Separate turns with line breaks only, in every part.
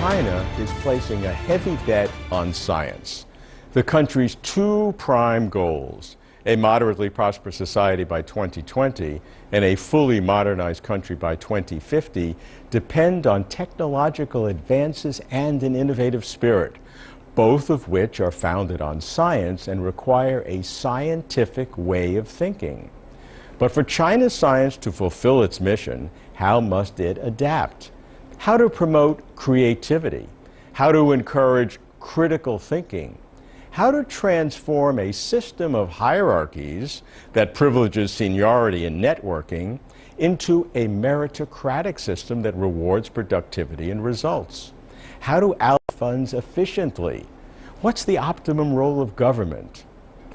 China is placing a heavy bet on science. The country's two prime goals, a moderately prosperous society by 2020 and a fully modernized country by 2050, depend on technological advances and an innovative spirit, both of which are founded on science and require a scientific way of thinking. But for China's science to fulfill its mission, how must it adapt? How to promote creativity? How to encourage critical thinking? How to transform a system of hierarchies that privileges seniority and networking into a meritocratic system that rewards productivity and results? How to allocate funds efficiently? What's the optimum role of government?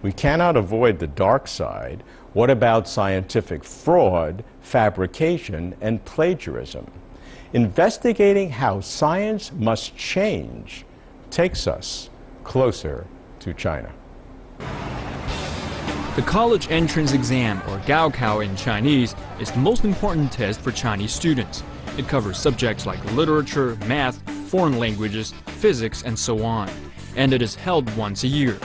We cannot avoid the dark side. What about scientific fraud, fabrication, and plagiarism? Investigating how science must change takes us closer to China.
The college entrance exam, or Gaokao in Chinese, is the most important test for Chinese students. It covers subjects like literature, math, foreign languages, physics, and so on. And it is held once a year.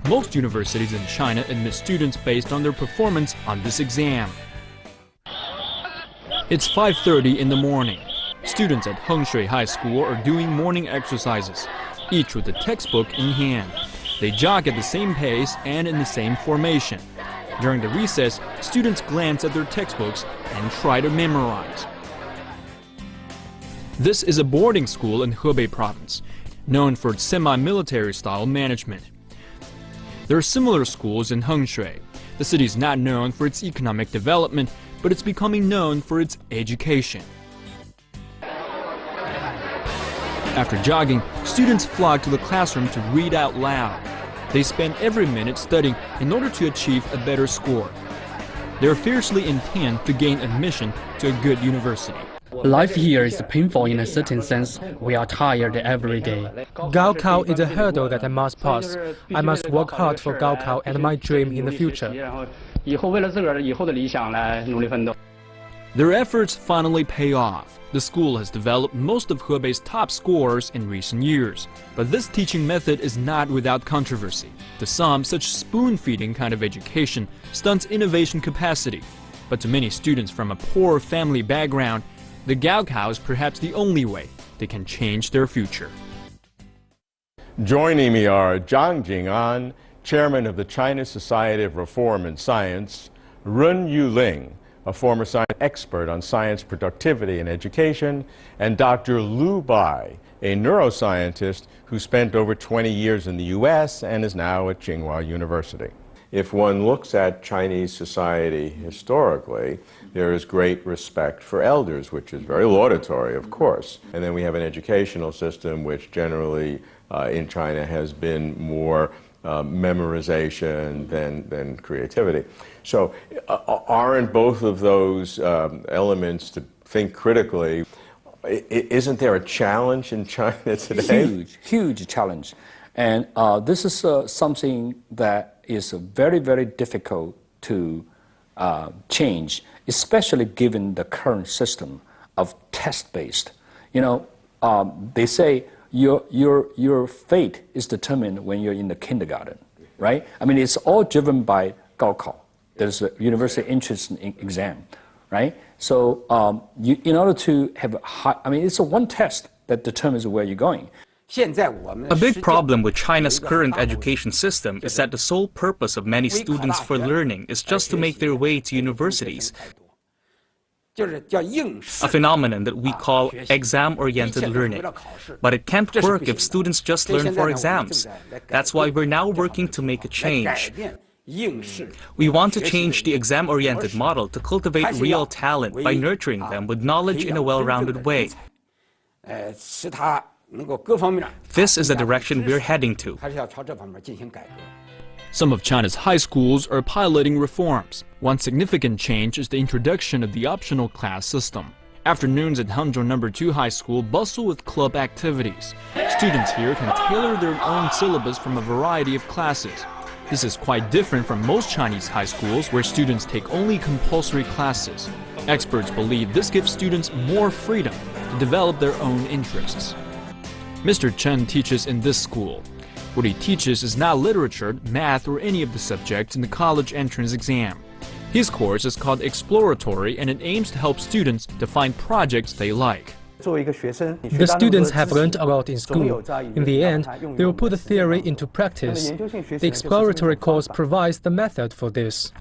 Most universities in China admit students based on their performance on this exam. It's 5:30 in the morning. Students at Hengshui High School are doing morning exercises, each with a textbook in hand. They jog at the same pace and in the same formation. During the recess, students glance at their textbooks and try to memorize. This is a boarding school in Hebei province, known for its semi-military style management. There are similar schools in Hengshui. The city is not known for its economic development, but it's becoming known for its education. After jogging, students flock to the classroom to read out loud. They spend every minute studying in order to achieve a better score. They're fiercely intent to gain admission to a good university.
Life here is painful in a certain sense. We are tired every day.
Gaokao is a hurdle that I must pass. I must work hard for Gaokao and my dream in the future.
Their efforts finally pay off. The school has developed most of Hebei's top scorers in recent years. But this teaching method is not without controversy. To some, such spoon-feeding kind of education stunts innovation capacity. But to many students from a poor family background, the Gaokao is perhaps the only way they can change their future.
Joining me are Zhang Jing'an, chairman of the China Society of Reform and Science, Run Yuling, a former science expert on science productivity and education, and Dr. Lu Bai, a neuroscientist who spent over 20 years in the U.S. and is now at Tsinghua University. If one looks at Chinese society historically, there is great respect for elders, which is very laudatory, of course. And then we have an educational system which generally in China has been more memorization than creativity. So aren't both of those elements to think critically? Isn't there a challenge in China today?
Huge challenge. And this is something that is very, very difficult to change, especially given the current system of test-based. You know, they say your fate is determined when you're in the kindergarten, right? I mean, it's all driven by Gaokao. There's a university entrance exam, right? So in order to have a high, I mean, it's a one test that determines where you're going.
A big problem with China's current education system is that the sole purpose of many students for learning is just to make their way to universities. A phenomenon that we call exam-oriented learning. But it can't work if students just learn for exams. That's why we're now working to make a change. We want to change the exam-oriented model to cultivate real talent by nurturing them with knowledge in a well-rounded way. This is the direction we're heading to.
Some of China's high schools are piloting reforms. One significant change is the introduction of the optional class system. Afternoons at Hangzhou No. 2 High School bustle with club activities. Students here can tailor their own syllabus from a variety of classes. This is quite different from most Chinese high schools where students take only compulsory classes. Experts believe this gives students more freedom to develop their own interests. Mr. Chen teaches in this school. What he teaches is not literature, math, or any of the subjects in the college entrance exam. His course is called Exploratory, and it aims to help students to find projects they like.
The students have learned a lot in school. In the end, they will put the theory into practice. The exploratory course provides the method for this.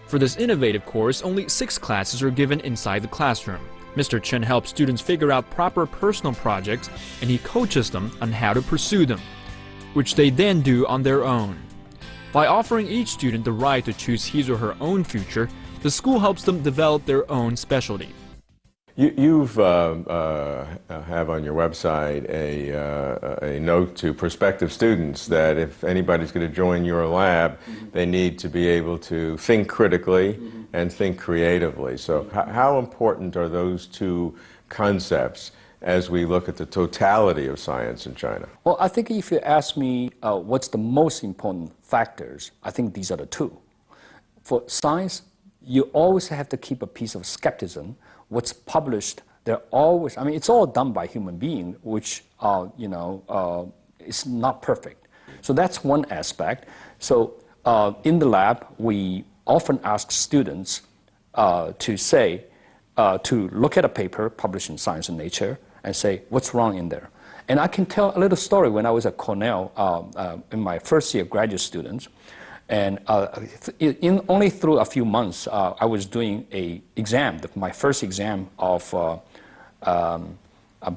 For this innovative course, only 6 classes are given inside the classroom. Mr. Chen helps students figure out proper personal projects, and he coaches them on how to pursue them, which they then do on their own. By offering each student the right to choose his or her own future, the school helps them develop their own specialty.
You have on your website a note to prospective students that if anybody's going to join your lab, they need to be able to think critically and think creatively. So how important are those two concepts as we look at the totality of science in China?
Well, I think if you ask me what's the most important factors, I think these are the two. For science, you always have to keep a piece of skepticism. What's published, they're always, I mean, it's all done by human beings, which, is not perfect. So that's one aspect. So in the lab, we often ask students to look at a paper published in Science and Nature and say, what's wrong in there? And I can tell a little story. When I was at Cornell, in my first year graduate students, and only through a few months, I was doing an exam, my first exam of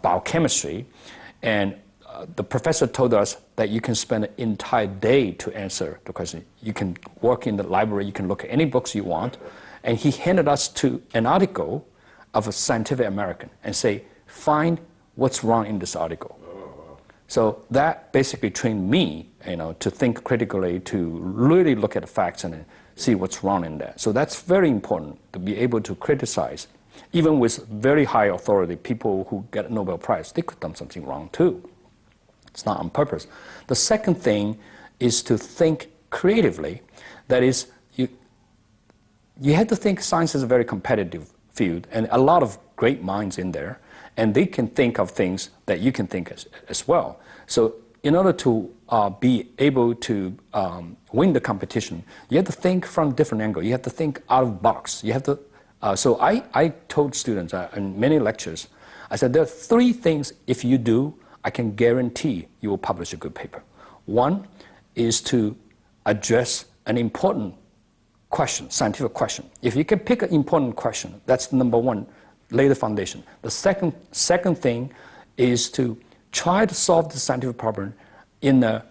biochemistry, and the professor told us that you can spend an entire day to answer the question. You can work in the library, you can look at any books you want, and he handed us to an article of a Scientific American and say, find what's wrong in this article. So that basically trained me, to think critically, to really look at the facts and see what's wrong in that. So that's very important, to be able to criticize. Even with very high authority, people who get a Nobel Prize, they could have done something wrong too. It's not on purpose. The second thing is to think creatively. That is, you have to think science is a very competitive field, and a lot of great minds in there, and they can think of things that you can think as well. So in order to be able to win the competition, you have to think from different angles. You have to think out of the box. You have to. So I told students in many lectures, I said there are 3 things if you do, I can guarantee you will publish a good paper. One is to address an important question, scientific question. If you can pick an important question, that's number 1, lay the foundation. The second thing is to try to solve the scientific problem in a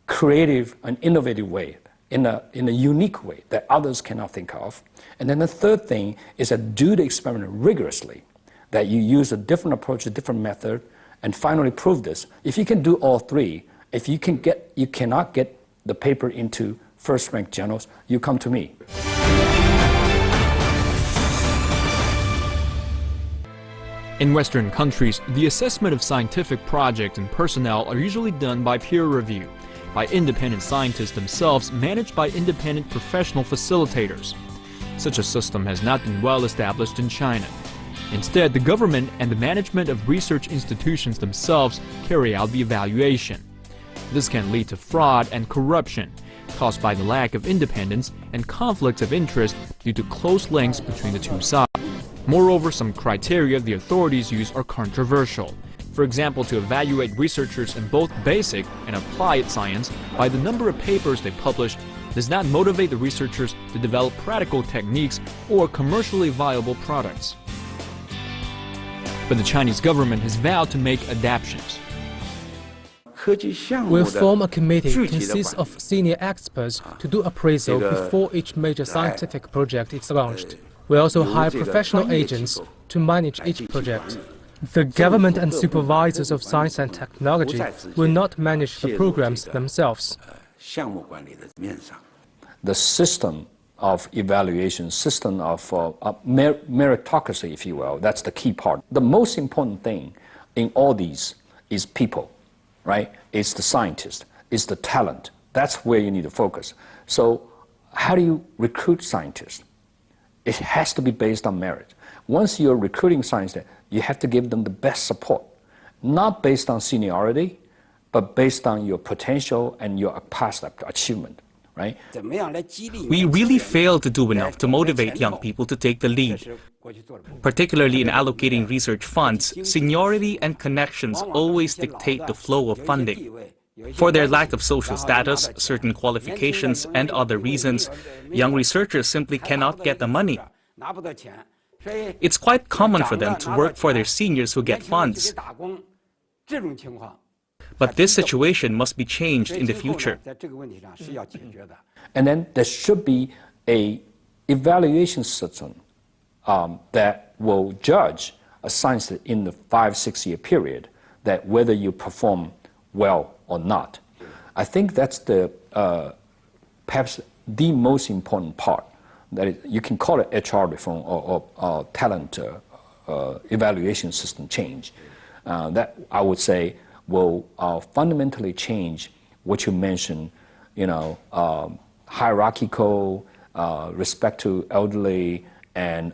creative and innovative way, in a unique way that others cannot think of. And then the third thing is to do the experiment rigorously, that you use a different approach, a different method, and finally prove this. If you can do all 3, if you cannot get the paper into first-ranked journals, you come to me.
In Western countries, the assessment of scientific projects and personnel are usually done by peer review, by independent scientists themselves managed by independent professional facilitators. Such a system has not been well established in China. Instead, the government and the management of research institutions themselves carry out the evaluation. This can lead to fraud and corruption, caused by the lack of independence and conflicts of interest due to close links between the two sides. Moreover, some criteria the authorities use are controversial. For example, to evaluate researchers in both basic and applied science by the number of papers they publish does not motivate the researchers to develop practical techniques or commercially viable products. But the Chinese government has vowed to make adaptations.
We'll form a committee consisting of senior experts to do appraisal before each major scientific project is launched. We also hire professional agents to manage each project. The government and supervisors of science and technology will not manage the programs themselves.
The system of evaluation, system of meritocracy, if you will, that's the key part. The most important thing in all these is people, right? It's the scientist, it's the talent. That's where you need to focus. So how do you recruit scientists? It has to be based on merit. Once you're recruiting scientists, you have to give them the best support. not based on seniority, but based on your potential and your past achievement, right?
We really failed to do enough to motivate young people to take the lead. Particularly in allocating research funds, seniority and connections always dictate the flow of funding. For their lack of social status, certain qualifications, and other reasons, young researchers simply cannot get the money. It's quite common for them to work for their seniors who get funds. But this situation must be changed in the future.
And then there should be an evaluation system that will judge a scientist in the 5-6 year period, that whether you perform well or not. I think that's the perhaps the most important part. That is, you can call it HR reform or talent evaluation system change. That I would say will fundamentally change what you mentioned, hierarchical, respect to elderly, and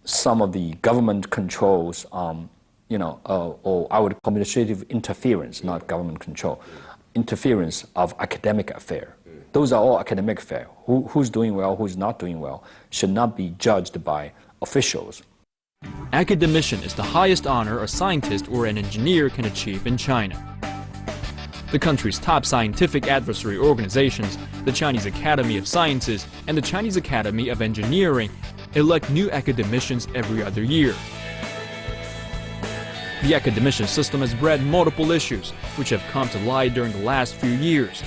some of the government controls, or I would call administrative interference, not government control, interference of academic affair. Those are all academic affairs. Who's doing well, who's not doing well, should not be judged by officials.
Academician is the highest honor a scientist or an engineer can achieve in China. The country's top scientific advisory organizations, the Chinese Academy of Sciences and the Chinese Academy of Engineering, elect new academicians every other year. The academician system has bred multiple issues, which have come to light during the last few years.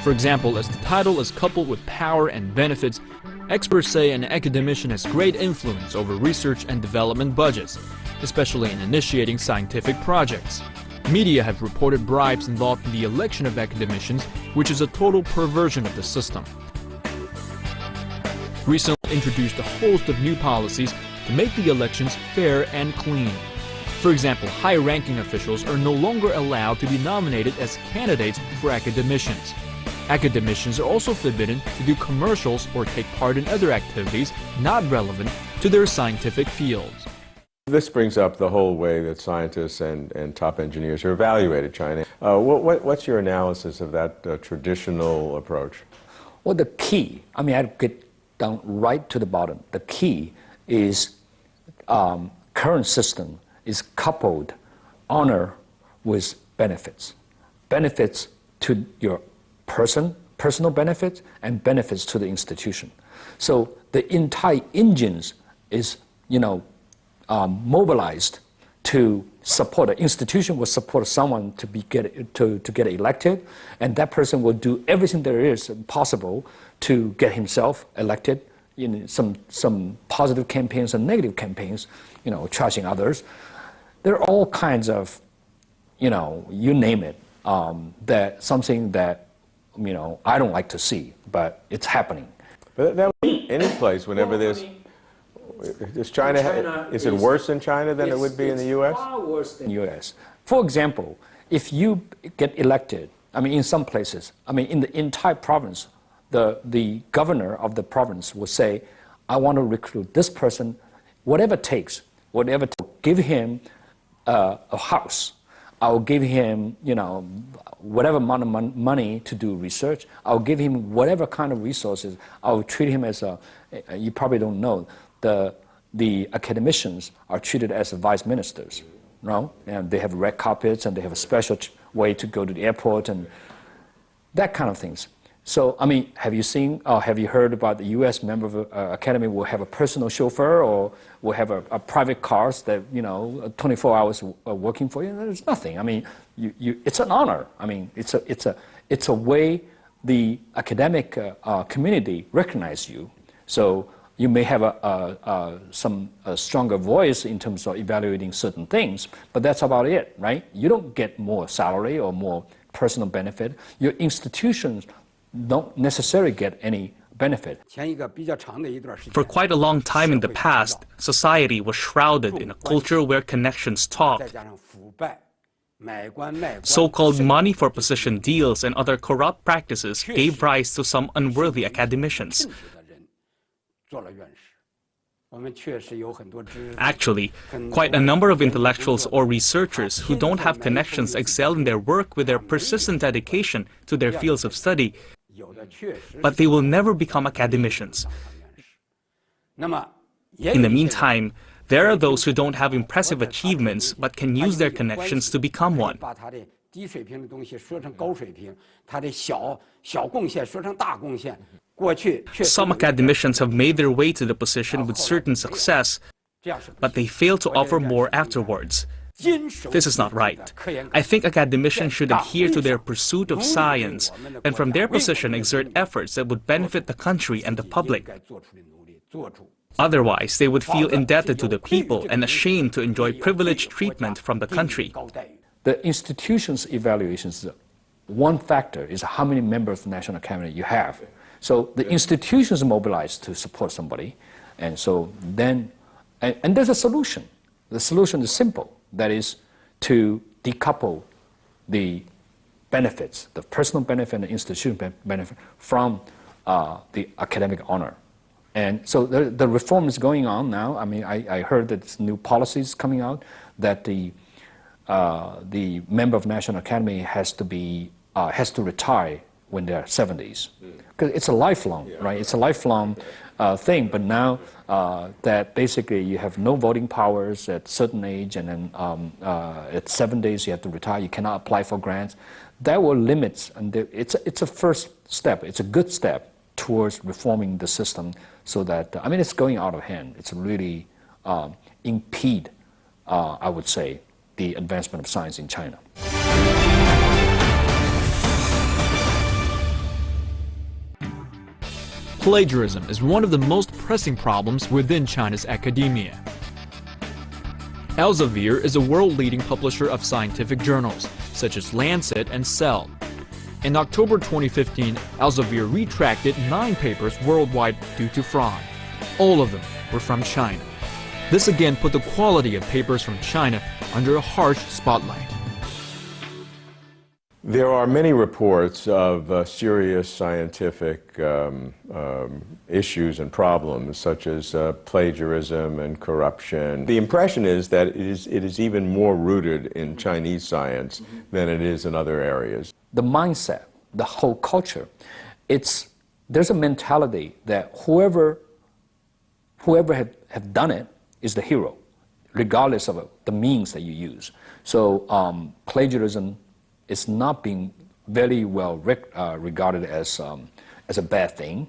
For example, as the title is coupled with power and benefits, experts say an academician has great influence over research and development budgets, especially in initiating scientific projects. Media have reported bribes involved in the election of academicians, which is a total perversion of the system. Recently introduced a host of new policies to make the elections fair and clean. For example, high-ranking officials are no longer allowed to be nominated as candidates for academicians. Academicians are also forbidden to do commercials or take part in other activities not relevant to their scientific fields.
This brings up the whole way that scientists and top engineers are evaluated in China. What's your analysis of that traditional approach?
Well, the key, I'd get down right to the bottom. The key is current system is coupled honor with benefits. Benefits to your personal benefits, and benefits to the institution. So the entire engines is, mobilized to support an institution, will support someone to get elected, and that person will do everything there is possible to get himself elected in some positive campaigns and negative campaigns, charging others. There are all kinds of, you name it, that something that I don't like to see, but it's happening.
But that would be any place whenever there's China, is it worse in China than it would be in the U.S.?
Far worse than the U.S. For example, if you get elected, in some places, in the entire province, the governor of the province will say, I want to recruit this person, whatever it takes, give him a house. I'll give him, whatever amount of money to do research. I'll give him whatever kind of resources. I'll treat him as you probably don't know, the academicians are treated as vice ministers, and they have red carpets and they have a special way to go to the airport and that kind of things. So, have you seen, have you heard about the U.S. member of the Academy will have a personal chauffeur or will have a private cars that, 24 hours working for you? There's nothing. It's an honor. It's a way the academic community recognize you. So you may have a stronger voice in terms of evaluating certain things, but that's about it, right? You don't get more salary or more personal benefit. Your institutions don't necessarily get any benefit.
For quite a long time in the past, society was shrouded in a culture where connections talked. So-called money for position deals and other corrupt practices gave rise to some unworthy academicians. Actually, quite a number of intellectuals or researchers who don't have connections excel in their work with their persistent dedication to their fields of study, but they will never become academicians. In the meantime, there are those who don't have impressive achievements but can use their connections to become one. Some academicians have made their way to the position with certain success, but they fail to offer more afterwards. This is not right. I think academicians should adhere to their pursuit of science and from their position exert efforts that would benefit the country and the public. Otherwise, they would feel indebted to the people and ashamed to enjoy privileged treatment from the country.
The institution's evaluations, one factor is how many members of the National Academy you have. So the institution is mobilized to support somebody, and so then, and there's a solution. The solution is simple. That is to decouple the benefits, the personal benefit and the institutional benefit from the academic honor. And so the reform is going on now. I mean, I heard that new policies coming out that the member of National Academy has to retire when they're 70s. Because it's a lifelong, right? It's a lifelong thing. But now that basically you have no voting powers at a certain age, and then at 70s you have to retire. You cannot apply for grants. That will limit, and it's a first step. It's a good step towards reforming the system so that, I mean, it's going out of hand. It's really impede, I would say, the advancement of science in China.
Plagiarism is one of the most pressing problems within China's academia. Elsevier is a world-leading publisher of scientific journals, such as Lancet and Cell. In October 2015, Elsevier retracted 9 papers worldwide due to fraud. All of them were from China. This again put the quality of papers from China under a harsh spotlight.
There are many reports of serious scientific issues and problems, such as plagiarism and corruption. The impression is that it is even more rooted in Chinese science than it is in other areas.
The mindset, the whole culture, there's a mentality that whoever have done it is the hero, regardless of the means that you use. So plagiarism is not being very well regarded as a bad thing,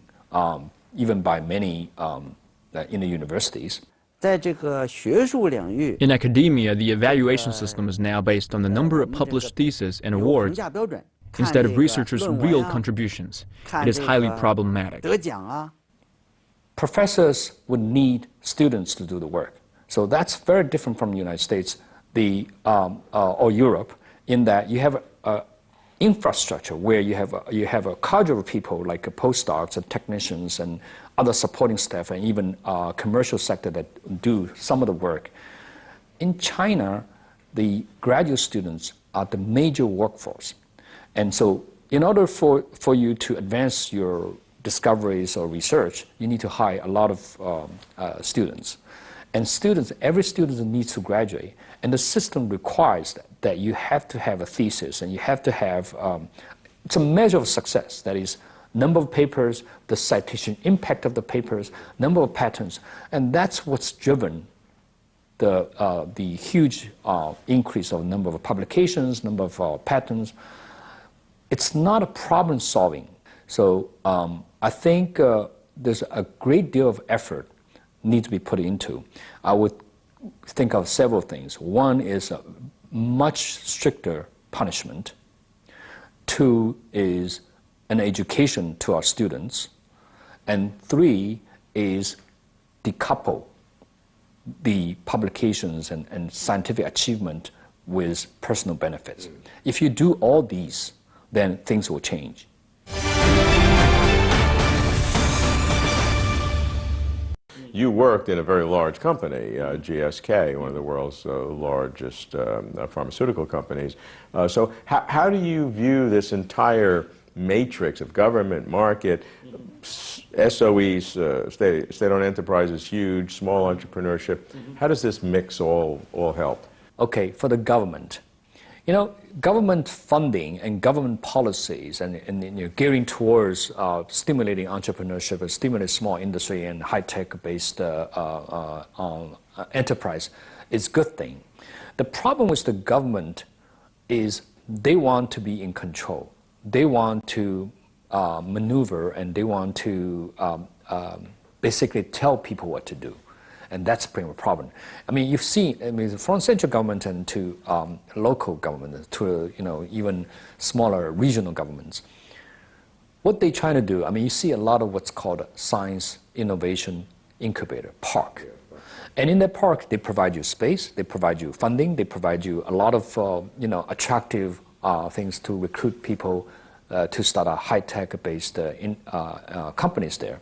even by many in the universities.
In academia, the evaluation system is now based on the number of published theses and awards instead of researchers' real contributions. It is highly problematic.
Professors would need students to do the work. So that's very different from the United States or Europe, in that you have infrastructure where you have a cadre of people like postdocs and technicians and other supporting staff, and even commercial sector that do some of the work. In China, the graduate students are the major workforce. And so in order for you to advance your discoveries or research, you need to hire a lot of students. And every student needs to graduate. And the system requires that you have to have a thesis, and you have to have, it's a measure of success. That is, number of papers, the citation impact of the papers, number of patents. And that's what's driven the huge increase of number of publications, number of patents. It's not a problem solving. So I think there's a great deal of effort need to be put into. I would think of several things. One is a much stricter punishment. 2 is an education to our students. And 3 is decouple the publications and scientific achievement with personal benefits. If you do all these, then things will change.
You worked in a very large company, GSK, one of the world's largest pharmaceutical companies. So how do you view this entire matrix of government, market, SOEs, state-owned enterprises, huge, small entrepreneurship. How does this mix all help?
Okay, for the government. You know, government funding and government policies and gearing towards stimulating entrepreneurship and stimulating small industry and high-tech based enterprise is a good thing. The problem with the government is they want to be in control. They want to maneuver and they want to basically tell people what to do. And that's a pretty problem. I mean, you've seen, from central government and to local government, to even smaller regional governments, what they're trying to do, I mean, you see a lot of what's called Science Innovation Incubator Park. And in that park, they provide you space, they provide you funding, they provide you a lot of attractive things to recruit people to start a high-tech based companies there.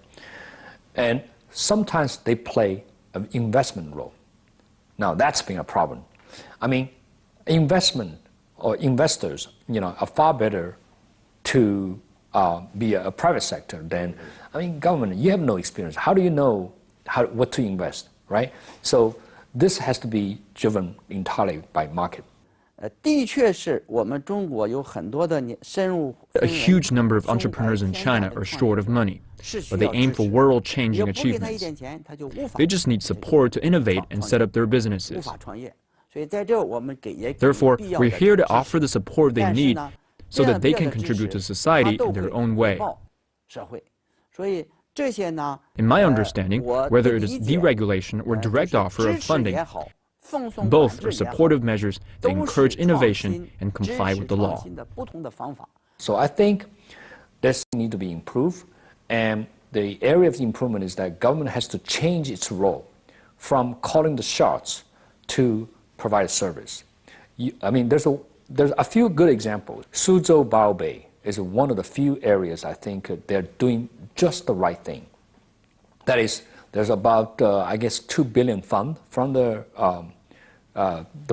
And sometimes they play an investment role. Now that's been a problem. I mean, investment or investors, are far better to be a private sector than, government. You have no experience. How do you know what to invest, right? So this has to be driven entirely by market.
A huge number of entrepreneurs in China are short of money, but they aim for world-changing achievements. They just need support to innovate and set up their businesses. Therefore, we're here to offer the support they need so that they can contribute to society in their own way. In my understanding, whether it is deregulation or direct offer of funding, both are supportive measures that encourage innovation and comply with the law.
So I think this needs to be improved, and the area of improvement is that government has to change its role from calling the shots to provide a service. There's a few good examples. Suzhou Baobei is one of the few areas I think they're doing just the right thing. That is, there's about, 2 billion fund from the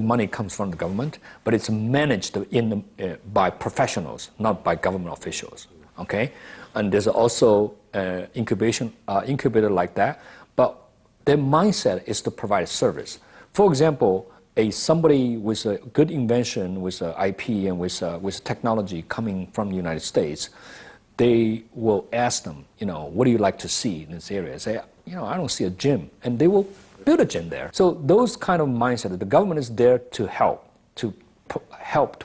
money comes from the government, but it's managed by professionals, not by government officials. Okay, and there's also incubator like that, but their mindset is to provide a service. For example, somebody with a good invention, with IP and with technology coming from the United States, they will ask them, what do you like to see in this area? Say, I don't see a gym, and they will build a gym there. So those kind of mindset, the government is there to help to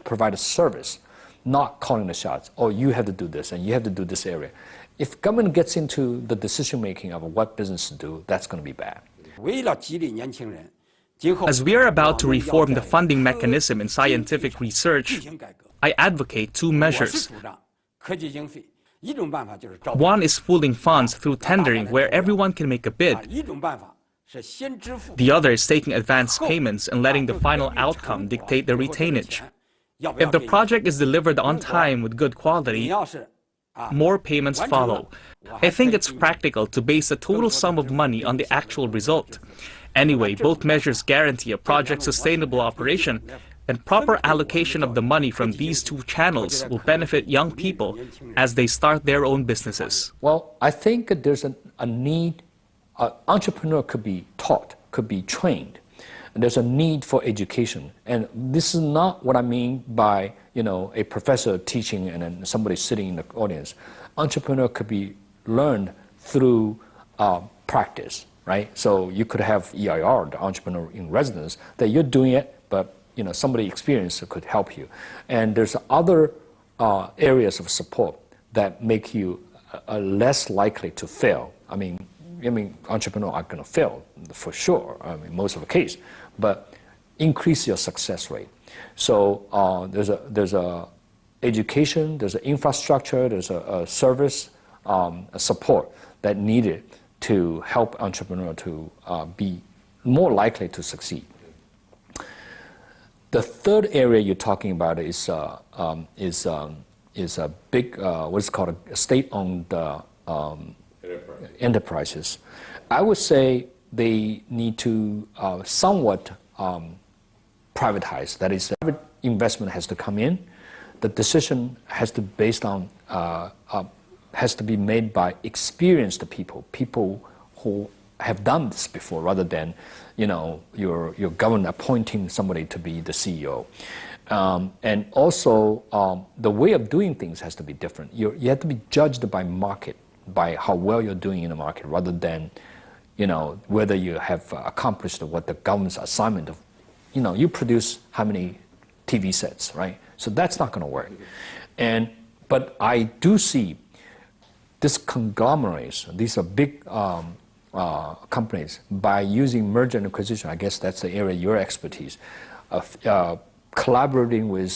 provide a service, not calling the shots. Oh, you have to do this and you have to do this area. If government gets into the decision making of what business to do, that's going to be bad.
As we are about to reform the funding mechanism in scientific research, I advocate two measures. One is pooling funds through tendering where everyone can make a bid. The other is taking advance payments and letting the final outcome dictate the retainage. If the project is delivered on time with good quality, more payments follow. I think it's practical to base the total sum of money on the actual result. Anyway, both measures guarantee a project's sustainable operation, and proper allocation of the money from these two channels will benefit young people as they start their own businesses.
Well, I think there's a need. Entrepreneur could be taught, could be trained. And there's a need for education. And this is not what I mean by, a professor teaching and then somebody sitting in the audience. Entrepreneur could be learned through practice, right? So you could have EIR, the entrepreneur in residence, that you're doing it, but somebody experienced could help you. And there's other areas of support that make you less likely to fail. Entrepreneurs are going to fail for sure, most of the case, but increase your success rate. So there's a education, there's an infrastructure, there's a service, a support that needed to help entrepreneurs to be more likely to succeed. The third area you're talking about is a big what's called a state-owned enterprises. I would say they need to somewhat privatize. That is, private investment has to come in the decision has to be made by experienced people who have done this before, rather than, your government appointing somebody to be the CEO. And also, the way of doing things has to be different. You have to be judged by market, by how well you're doing in the market, rather than, whether you have accomplished what the government's assignment of, you produce how many TV sets, right? So that's not going to work. But I do see this conglomerates, these are big companies, by using merger and acquisition, I guess that's the area of your expertise, of collaborating with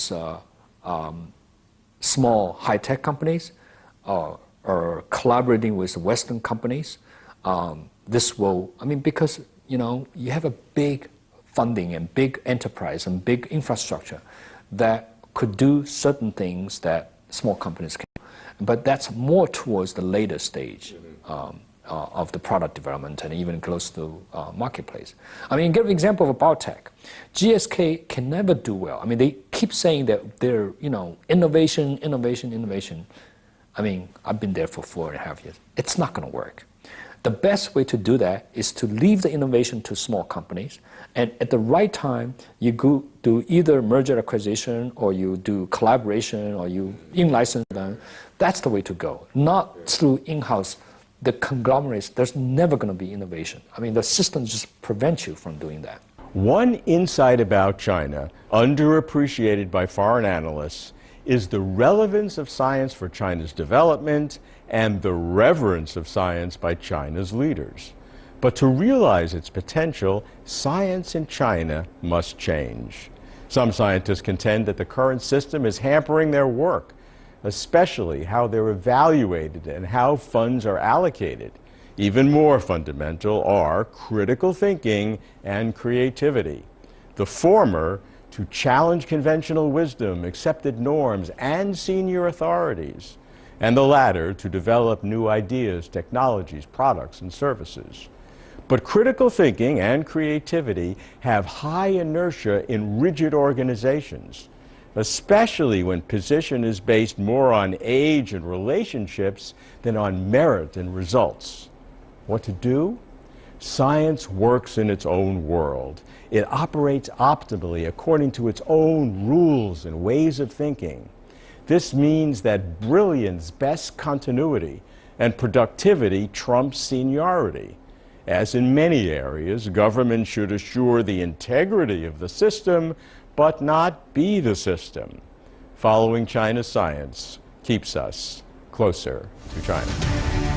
small high-tech companies or collaborating with Western companies. This will, because, you have a big funding and big enterprise and big infrastructure that could do certain things that small companies can. But that's more towards the later stage of the product development and even close to marketplace. Give an example of biotech. GSK can never do well. They keep saying that they're, innovation. I've been there for 4.5 years. It's not going to work. The best way to do that is to leave the innovation to small companies, and at the right time, you go do either merger acquisition, or you do collaboration, or you in-license them. That's the way to go, not through in-house. The conglomerates, there's never going to be innovation. The system just prevents you from doing that.
One insight about China, underappreciated by foreign analysts, is the relevance of science for China's development and the reverence of science by China's leaders. But to realize its potential, science in China must change. Some scientists contend that the current system is hampering their work, especially how they're evaluated and how funds are allocated. Even more fundamental are critical thinking and creativity. The former to challenge conventional wisdom, accepted norms, and senior authorities, and the latter to develop new ideas, technologies, products, and services. But critical thinking and creativity have high inertia in rigid organizations, especially when position is based more on age and relationships than on merit and results. What to do? Science works in its own world. It operates optimally according to its own rules and ways of thinking. This means that brilliance bests continuity and productivity trumps seniority. As in many areas, government should assure the integrity of the system, but not be the system. Following China's science keeps us closer to China.